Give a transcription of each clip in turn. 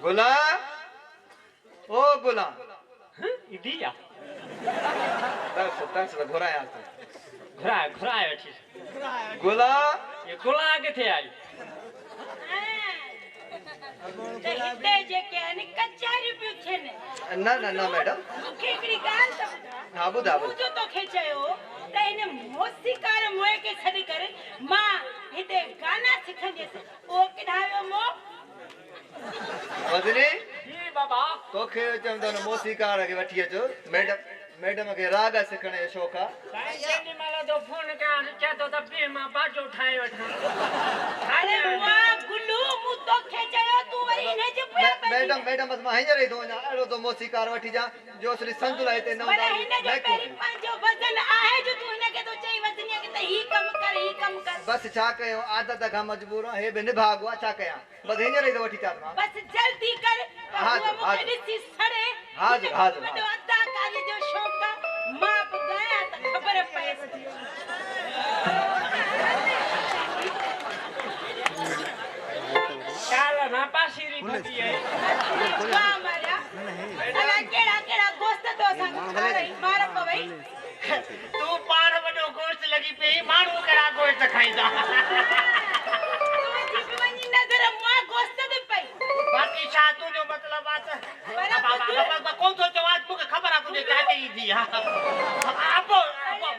गुला ओ गुला इदिया तस घुराया घुराया वेठी गुला ये गुला किथे आई ते हिते जेके आहिनि कचहरी पियूं थियनि ना ना ना मैडम मूंखे हिकिड़ी ॻाल्हि त ॿुधाए हा ॿुधा तूं जो तोखे चयो त हिन मोसीकार मोए खे छॾी करे मां हिते गाना सिखंदसि उहो किथां वियो मो वजनी जी बाबा तोखे चवंदो न मोसीकार खे वठी अचो मैडम खे राग सिखण जो शौक़ आहे साईं जेॾी महिल तो फोन कयां चए थो त ॿिए मां बाजो ठाहे वठां अरे वाह गुल्लू मूं तोखे चयो तूं वरी हिन जे पुठियां मैडम बस मां हींअर ई थो वञा अहिड़ो तो मोसीकार वठी जा जो असली संतुल हिते न पर हिन जो पहिरीं पंहिंजो वज़न आहे जो तूं हिनखे तो चई वञे कि त ही कम कर बस छा कयो आदत खां मजबूर हे बि निभागो आहे छा कयां बस हींअर ई थो वठी अचां मां बस जल्दी कर हाज़िर, मूंखे ॾिसी सड़े हाज़िर। वॾो अदाकारी जो शौक़ आहे मां बि ॻायां त ख़बर पए चाल ना पासीरी फटी है वाह मारिया अला केड़ा गोश्त तो असां खाई मार को भई तू पाण वॾो गोश्त लगी पे माण्हू कहिड़ा गोश्त खाईंदा वञी नज़र मां गोश्त दे पई बाक़ी छा तुंहिंजो मतलब आहे बाबा कोन थो चवां मूंखे ख़बर आहे तुंहिंजे काटे ईंदी आहे अब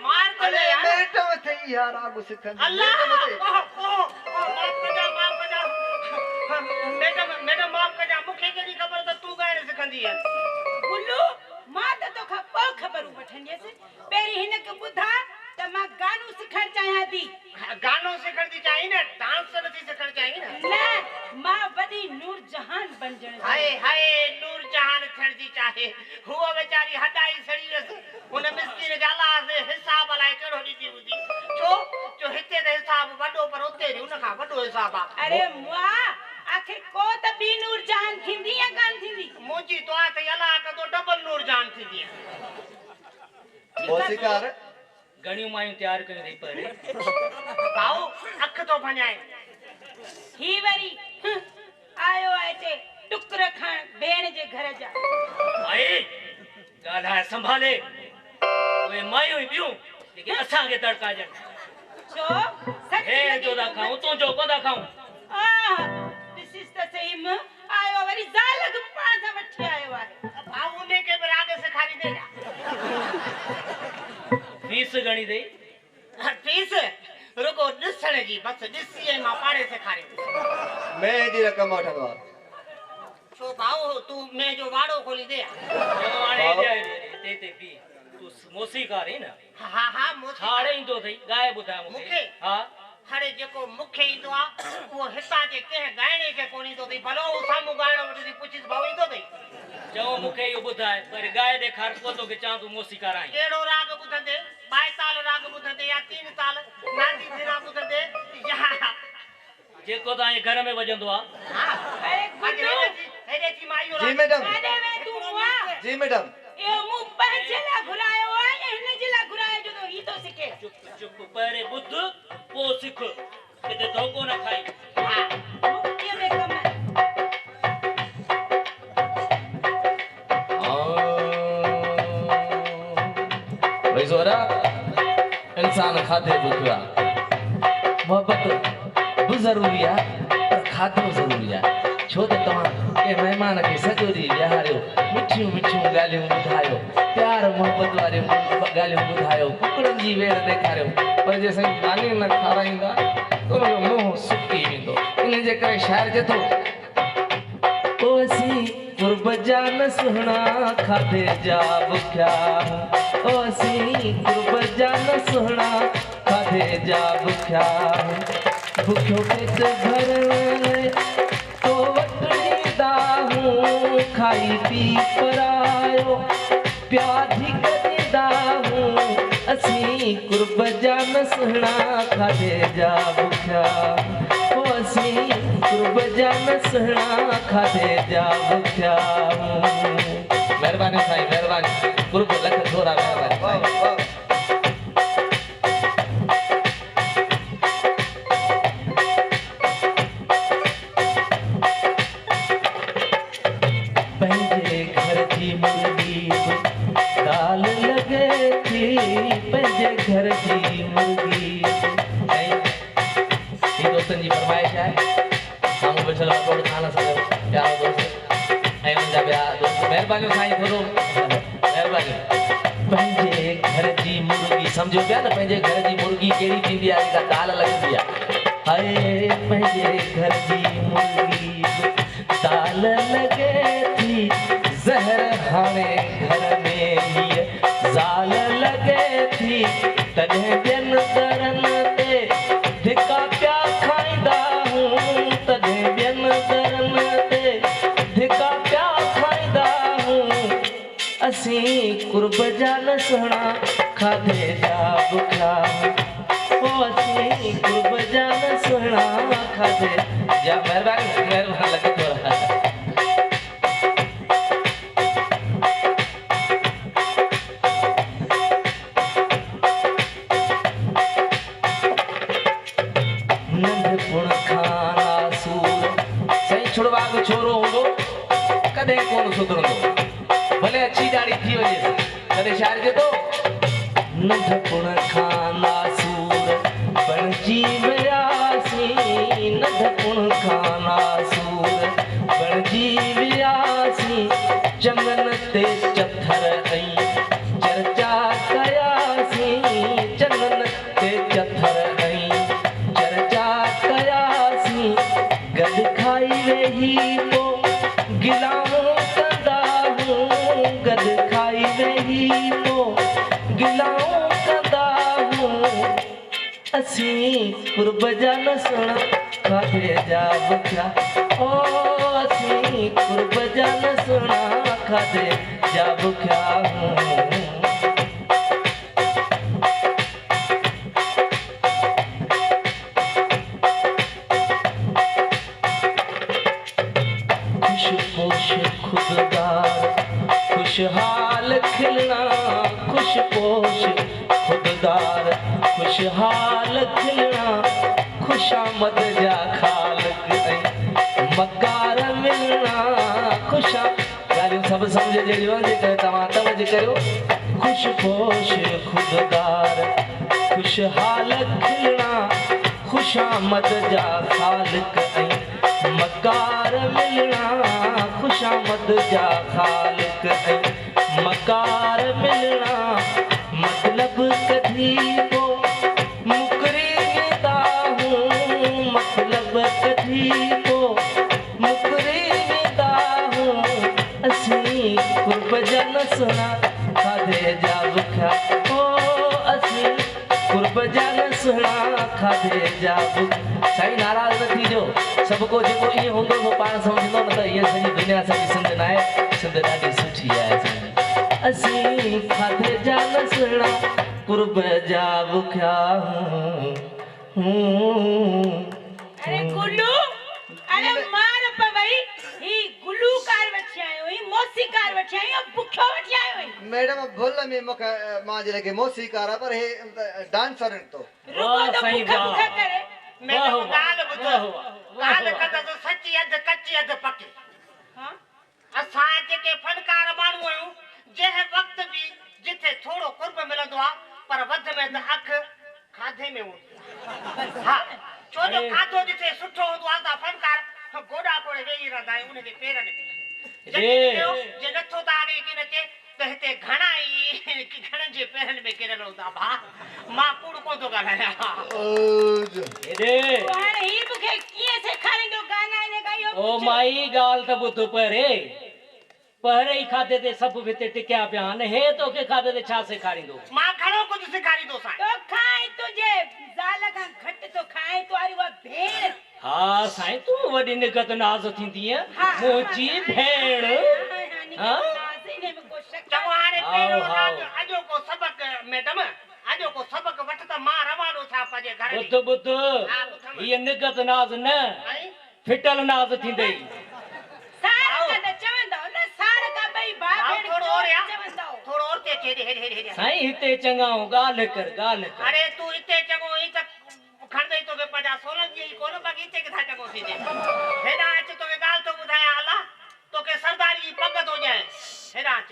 मार तो ले यार मैडम थे यार राग सिखण अल्लाह मैडम माफ कजा मूंखे कहिड़ी ख़बर त तूं ॻाइण सिखंदी आहे गुल्लू मां त तोखां ॿ ख़बरूं वठंदसि पहिरीं हिनखे ॿुधा त मां गानो सिखण चाहियां थी गानो सिखण थी चाहीं न डांस नथी सिखण चाहीं न न मां वॾी नूर जहान बणजण हाय हाय नूर जहान थियण थी चाहे हूअ वेचारी हॾाई सड़ी वियसि हुन मिस्किन खे अलाह जे हिसाब अलाए कहिड़ो ॾिठी हूंदी छो हिते त हिसाब वॾो पर उते हुन खां वॾो हिसाब आहे अरे मां आखिर को त बी नूर जहान थींदी या कान थींदी मुंहिंजी दुआ अथई अलाह कंदो डबल नूर जहान थींदी मोसीकार घणियूं मायूं तयार कयूं अथई पर भाऊ अख थो भञाए ही वरी आयो आहे ते टुकर खण भेण जे घर जा भाई ॻाल्हाए संभाले उहे मायूं ई ॿियूं जेके असांखे तड़काजनि छो सच हे जो था खाऊं तूं जो कोन था खाऊं ॾिसिस त सही मां आयो वरी ज़ाल खे पाण सां वठी आयो आहे भाऊ उन खे बि राग सेखारी दे फीस घणी अथई फीस रुगो ॾिसण जी बस ॾिसी ऐं मां पाणे सेखारे मैं जी रक़म वठंदो आहे छो भाऊ तूं मैं जो वाड़ो खोली दे तूं मोसीकार आहीं न हा हा हाणे ईंदो अथई ॻाए ॿुधाए मूंखे हा हाणे जेको मूंखे ईंदो आहे उहो हितां जे कंहिं ॻाइणे खे कोन ईंदो अथई भलो साम्हूं ॻाइणो वठी पुछीस भाऊ ईंदो अथई चओ मूंखे इहो ॿुधाए पर ॻाए ॾेखार पोइ तोखे चवां तूं मोसीकार आहीं कहिड़ो राग ॿुधंदे ॿाएताल राग ॿुधंदे या 3 ताल नांदी थिना ॿुधंदे या जेको तव्हांजे घर में वॼंदो आहे जी मैडम जी मैडम यो मूं पंहिंजे लाइ घुरायो आहे या हिन जे लाइ घुरायो जो तो ही तो सिखे चुप पहिरें ॿुध पोइ सिख किथे धोखो न खाई मुक्तीअ में कम आहे भाई ज़ोरा इंसान खाधे बुखिया मोहब्बत भी ज़रूरी है पर खाधो ज़रूरी है छो त तव्हां के महिमान खे सॼो ॾींहुं विहारियो मिठियूं ॻाल्हियूं ॿुधायो प्यार मोहब्बत वारियूं ॻाल्हियूं ॿुधायो कुकड़नि जी वेड़ ॾेखारियो पर जेसि मानी न खाराईंदा त हुनजो मुंहुं सुकी वेंदो इन जे करे शाइर चए थो ओ असीं कुर्ब जा न सुहिणा खाधे जा बुखिया ओ असीं कुर्ब जा न सुहिणा खाधे जा बुखिया बुखियो पेट भरण तो वटि ॾींदा हूं खाई पी परायो प्याधी ॾींदा हूं असीं कुर्ब जा न सुहिणा खाधे जा बुखिया ओ असीं कुर्ब जा न सुहिणा खाधे जा बुखिया महिरबानी साईं महिरबानी कुर्ब लख थोरा महिरबानी साईं पंहिंजे घर जी मुर्गी ऐं ही दोस्तनि जी फरमाइश आहे साम्हूं वेठल वॾो खान असांजो प्यारो दोस्त ऐं मुंहिंजा ॿिया दोस्त महिरबानी साईं थोरो महिरबानी पंहिंजे घर जी मुर्गी सम्झो पिया न पंहिंजे घर जी मुर्गी कहिड़ी थींदी आहे जेका दाल लॻंदी आहे हाय पंहिंजे घर जी मुर्गी दाल लॻे थी ज़हर हाणे घर में हीअ ज़ाल लॻे थी तॾहिं ॿियनि दरनि ते धिका पिया खाईंदा हूं तॾहिं ॿियनि दरनि ते धिका पिया खाईंदा हूं असीं कुर्ब जा न सुहिणा खाधे जा बुखिया असीं कुर्ब जा न सुहिणा खाधे जा महिरबानी महिरबानी लॻे थो छोरो हूंदो कॾहिं कोन सुधरंदो भले अछी दाढ़ी थी वञे कॾहिं छा चए थो नंढपण खां नासूर बणिजी वियासीं नंढपण खां नासूर बणिजी वियासीं चङनि ते चथर ऐं चर्चा कयासीं चङनि ते चथर ऐं चर्चा कयासीं गॾु खाई वेही पोइ गिलाऊं कंदा हूं गॾु खाई वेही पोइ गिलाऊं कंदा हूं असीं कुर्ब जा न सुहिणा खाधे जा बुखिया ओ असीं कुर्ब जा न सुहिणा खाधे जा बुखिया हूं खुशहाल खिलना खुशपोश खुददार खुशहाल खिलना खुशामद जा खालक ऐं मकार मिलना खुशा ॻाल्हियूं सभु सम्झ जहिड़ियूं जेकर तव्हां तवज करियो खुशपोश खुददार खुशहाल खिलना खुशामद जा खालक ऐं मकार मिलना खुशामद जा खालिक ऐं मकार मिलना मतलब कधी को मुकरी वेंदा हूं मतलब कधी को मुकरी वेंदा हूं असीं कुर्ब जा न सुहिणा खाधे जा बुखिया ओ असीं कुर्ब जा न सुहिणा खाधे जा बुखिया साईं नाराज़ न थीजो सभु को जेको ईअं हूंदो उहो पाण सम्झंदो न त हीअ सॼी दुनिया सॼी सिंध न आहे सिंध ॾाढी सुठी आहे असांजी असीं खाधे जा न सुहिणा कुर्ब जा बुखिया अरे गुल्लू अरे मार पवई ही गुलूकार वठी आयो ही मौसीकार वठी आयो बुखियो वठी आयो मैडम भुल में मूंखे मां जे लॻे मौसीकार आहे पर हे डांसर तो रुको तो बुखा करे मैं तो गाल बुझो गाल कदा तो सच्ची अध कच्ची अध पक्की हां असां जेके फनकार माण्हू आहियूं जंहिं वक्त भी जिथे थोड़ो कुर्ब मिलंदो आ पर वध में त अख खाधे में हूंदी हां छो जो खाधो जिथे सुठो हूंदो आ त फनकार गोडा कोड़े वेही रहंदा आहियूं उनजे पेरनि में जे नथो त आगे की नचे त हिते घणा ई घणनि जे पेरनि में किरल हूंदा भा मां कूड़ कोन थो ॻाल्हायां हाणे ही मूंखे कीअं सेखारींदो गाना इन ॻायो ओ माई ॻाल्हि त ॿुध पहिरे ई खाधे ते सभु हिते टिकिया पिया आहिनि हे तोखे खाधे ते छा सेखारींदो मां घणो कुझु सेखारींदो साईं तो खाए तुझे ज़ाल खां घटि तो खाए तुआरी उहा भेण हा साईं तूं वॾी निगत नाज़ थींदी मुंहिंजी भेण हां चङो हाणे पहिरियों रात अॼो को सबक मैडम अॼो को सबक वठ त मां रवानो था पंहिंजे घर ॿुध ॿुध हीअ निगत नाज़ न फिटल नाज़ थींदई थोड़ो और ते हेरे साईं हिते चङाऊं ॻाल्हि कर अरे तू हिते चङो ई त खणदे तो के 16 जी कोन बाकी हिते किथा चङो थी जे हेडा अच तो के ॻाल्हि तो ॿुधाया अला तो के सरदारी पग तो जाए हेडा अच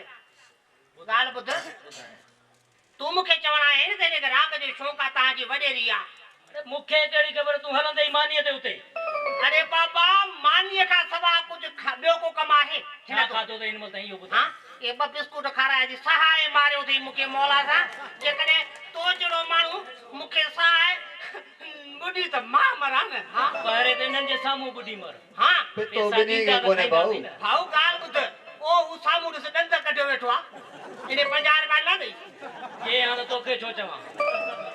ॻाल्हि ॿुध तू मूंखे चवण आहे न तेरे के राग जो शौक़ आहे तव्हांजी वॾेरी आहे। अरे मूंखे कहिड़ी ख़बर तूं हलंदे ई मानीअ ते उते अरे बाबा मानीअ खां सवाइ कुझु ॿियो को कमु आहे छा खाधो अथई हिन महिल ताईं इहो ॿुधाए। हाँ ये ॿ बिस्कुट खाराया जी सहाय मारियो अथई मूंखे मौला सां जेकॾहिं तो जहिड़ो माण्हू मूंखे सहाय ॿुधी त मां मरां न। हाँ पहिरें त हिननि जे साम्हूं ॿुधी मर। हाँ पितो ॿिन्ही खे कोन्हे भाऊ। भाऊ ॻाल्हि ॿुध ओ साम्हूं ॾिस ॾंद कढियो वेठो आहे इने 50 रुपया न ॾेई ये हाणे तोखे छो चवां।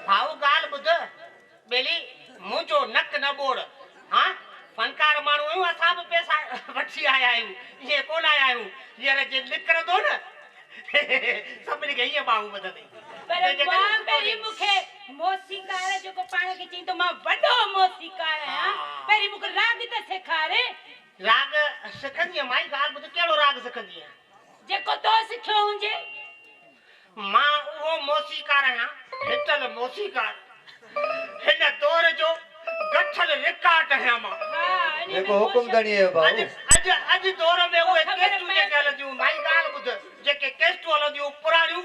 भाऊ ॻाल्हि ॿुध ॿेली मुंहिंजो नक न ॿोड़। हाँ फनकार माण्हू आहियूं असां बि पैसा वठी आया आहियूं इहे कोन आया आहियूं हींअर जे निकिरंदो न सभिनी खे ईअं बाहूं ॿधंदई। पर मां पहिरीं मूंखे मौसीकार जेको पाण खे चई तो मां वॾो मौसीकार आहियां पहिरीं मूंखे राग त सेखारे। राग सिखंदी आहे माई ॻाल्हि ॿुध कहिड़ो राग सिखंदी आहे जेको तो सिखियो हुजे। मां उहो मौसीकार आहियां हितल मौसीकार हिन दौर जो गठल रिकार्ड आहियां मां। हाँ जेको हुकुम धणी है भाऊ। अॼु दौर में उहे केस्टूं जेके हलंदियूं माई ॻाल्हि ॿुध जेके केस्टूं हलंदियूं पुराणियूं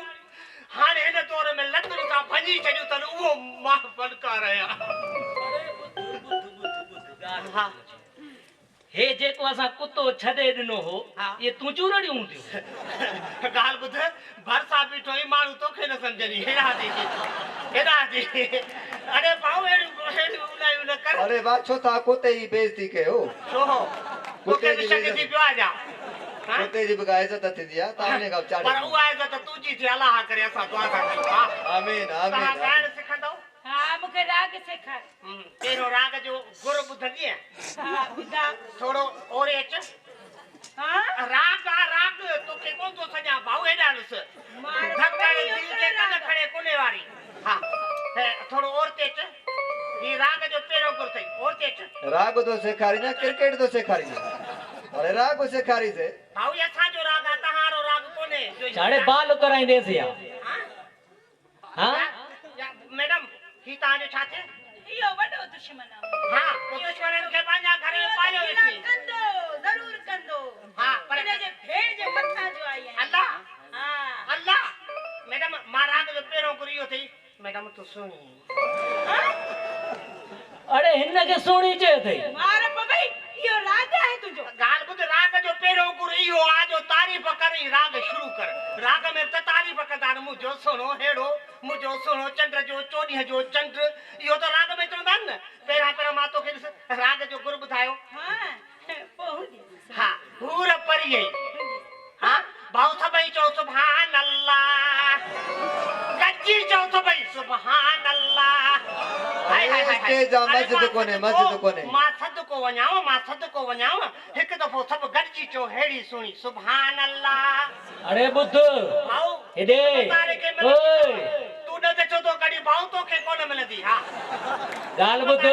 हाणे हिन दौर में लकड़ सां भञी छॾियूं अथनि उहो मां फनकार आहियां। हा हे जेको असां कुतो छॾे ॾिनो हो ये तूं चूरड़ियूं हूंदियूं। ॻाल्हि ॿुध भरसा बीठो ई माण्हू तोखे न सम्झनि हेॾा थी अरे भाऊ अहिड़ियूं उलायूं न कर। अरे वाह छो था कुत्ते जी बेइज्जती कयो। छो तोखे बि शक थी पियो आहे छा। कुत्ते जी बि इज़त थींदी आहे तव्हां खां चाढ़े। पर उहा इज़त तुंहिंजी थी अलाह करे असां दुआ था कयूं। हाँ आमीन तव्हां आमीन। ॻाइण सिखंदव। हाँ मूंखे राग सेखार। पहिरियों राग जो गुर ॿुधंदी आहे हाँ ॿुधा। थोरो ओरे अच। हाँ राग आ राग तोखे कोन थो सॼा भाऊ हेॾा ॾिस धक्कड़ दिल के कन खड़े कोने वारी। हाँ थोरो और ते अच ही राग जो पहिरियों गुर अथई और ते अच। राग तो सेखारी ना क्रिकेट तो सेखारी। अरे राग सेखारी से भाऊ ये असांजो राग आहे तव्हांजो राग कोन्हे। छाड़े बाल कराईंदेसि या हाँ हाँ मैडम ही तव्हांजो छा थिए। इहो वॾो दुश्मन आहे। हाँ पोइ दुश्मननि खे पंहिंजा घर में पालियो वेठी। कंदो ज़रूर कंदो। हाँ पर हिन जे भेड़ जे मथां जो आई आहे। अल्लाह हाँ अल्लाह मैडम मां राग जो पहिरियों गुर इहो अथई मैडम तूं सुणी। अरे हिन खे सुणी चए अथई। मार पवई इहो राग आहे तुंहिंजो। ॻाल्हि ॿुध राग जो पहिरियों गुर इहो आहे जो तारीफ़ करी राग शुरू कर। राग में त तारीफ़ कंदा मुंहिंजो सुहिणो हेड़ो मुंहिंजो सुहिणो चंड जो चोॾींहं जो चंड इहो त राग में चवंदा आहिनि न। पहिरियां मां तोखे ॾिस राग जो गुर ॿुधायो। हाँ पोइ हा हूर परी हाँ भाऊ सभई चओ सुभान अल्लाह गजी चओ सभई सुभान अल्लाह। स्टेज आ मस्जिद कोने। मां सदको वञाव हिकु दफ़ो सभु गॾिजी चओ हेड़ी सुणी सुभान अल्लाह। अरे बुद्ध भाऊ हेॾे ओए तूं न छो तो कॾहिं भाऊ तोखे कोन मिलंदी। हा ॻाल्हि ॿुध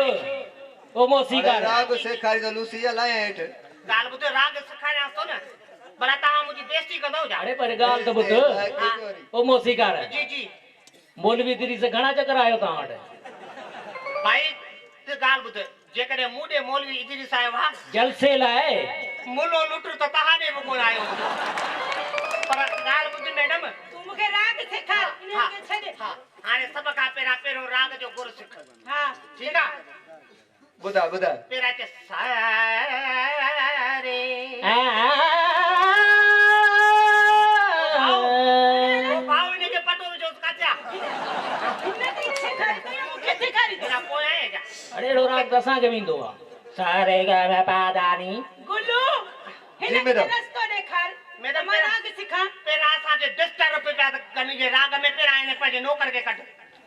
ओ मौसीकार राग सेखारी तो लूसी जा लाया हेठ। ॻाल्हि ॿुध राग सेखारियां थो न भला तव्हां मुंहिंजी बेइज्जती कंदव छा। अरे पर ॻाल्हि त ॿुध ओ मौसीकार जी जी मौलवी दिरी से घणा चक्कर आयो तव्हां वटि। भाई ॻाल्हि ॿुध जेकॾहिं मूं ॾे मौलवी इदरीस आयो आहे जलसे लाइ मुलो लुट त तव्हां ॾे बि कोन आयो पर ॻाल्हि ॿुध मैडम तूं मूंखे राग सेखार इन खे छॾ। हा हाणे सभ खां पहिरियों राग जो गुर सिख। हाँ ठीकु आहे बुधा पहिरियां अचे सारे भाऊ इन खे पटो विझो काचा हिन खे सेखारी तो मूंखे सेखारी बिना पोइ आहे छा। अरे अहिड़ो राग त असांखे बि ईंदो आहे। सारे ग म प द नि गुल्लू हिन खे रस्तो ॾेखार। मैडम मां राग सिखां। पहिरियां असांखे डिस्टर्ब पिया कनि जे राग में पहिरियां हिन पंहिंजे नौकर खे कढ।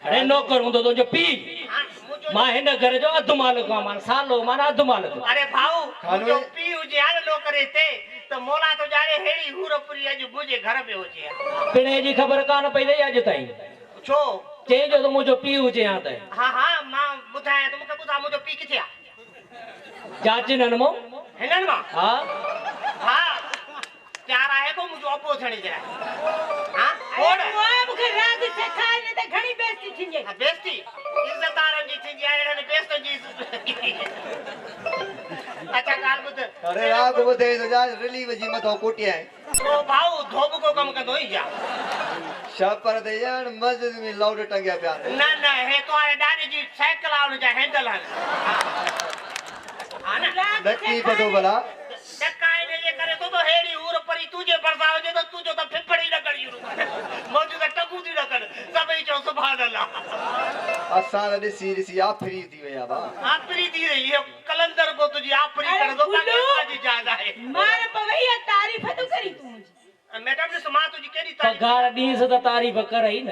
अरे नौकर हूंदो तुंहिंजो पीउ। हाँ मुंहिंजो मां हिन घर जो अधु मालिक आहियां मां सालो माना अधु मालिक। अरे भाऊ मुंहिंजो पीउ हुजे हा न नौकर हिते त मोला तो ॼाणे हेड़ी हूरपुरी अॼु मुंहिंजे घर में हुजे हा। पिणे जी ख़बर कान पई अथई अॼु ताईं। छो चई जो त मुंहिंजो पीउ हुजे हा त हाँ मां ॿुधायां त मूंखे ॿुधा मुंहिंजो पीउ किथे आहे। जांच हिननि मां हिननि मां हा हा तयार आहे को मुंहिंजो अबो थियण जे लाइ। हाँ अरे मुआ मूंखे राग सेखार न त घणी बेइज्जती थींदी। बेइज्जती इज़तदारनि जी थींदी आहे अहिड़नि बेइज्जतनि जी। अच्छा ॻाल्हि ॿुध अरे राग ॿुधे तो जा रिली वजी मथो कोटिया तो भाऊ धोब को कम कंदो ई छा। छापर ते यार मस्जिद में लाउड टंगिया पिया न न हे तो आहे ॾाॾे जी साइकिल आहे हुन जा हैंडल आहिनि हा न नक्की पतो भला टका इनजे करे तो हेड़ी उर परी तुझे बरसा हुजे त तुंहिंजो त फिफड़ी न करी शुरू कर मौजूद टकू थी न कर सभई चओ सुभान अल्लाह असां त ॾिसी आफरी थी विया बा आफरी थी रही है कलंदर को तुझी आफरी अरे कर दो गुल्लू। का जी जान आहे मार पवई तारीफ़ तू करी तू मुंहिंजी मैडम ॾिस मां तुझी केॾी तारीफ़ पगार ॾींस त तारीफ़ करई न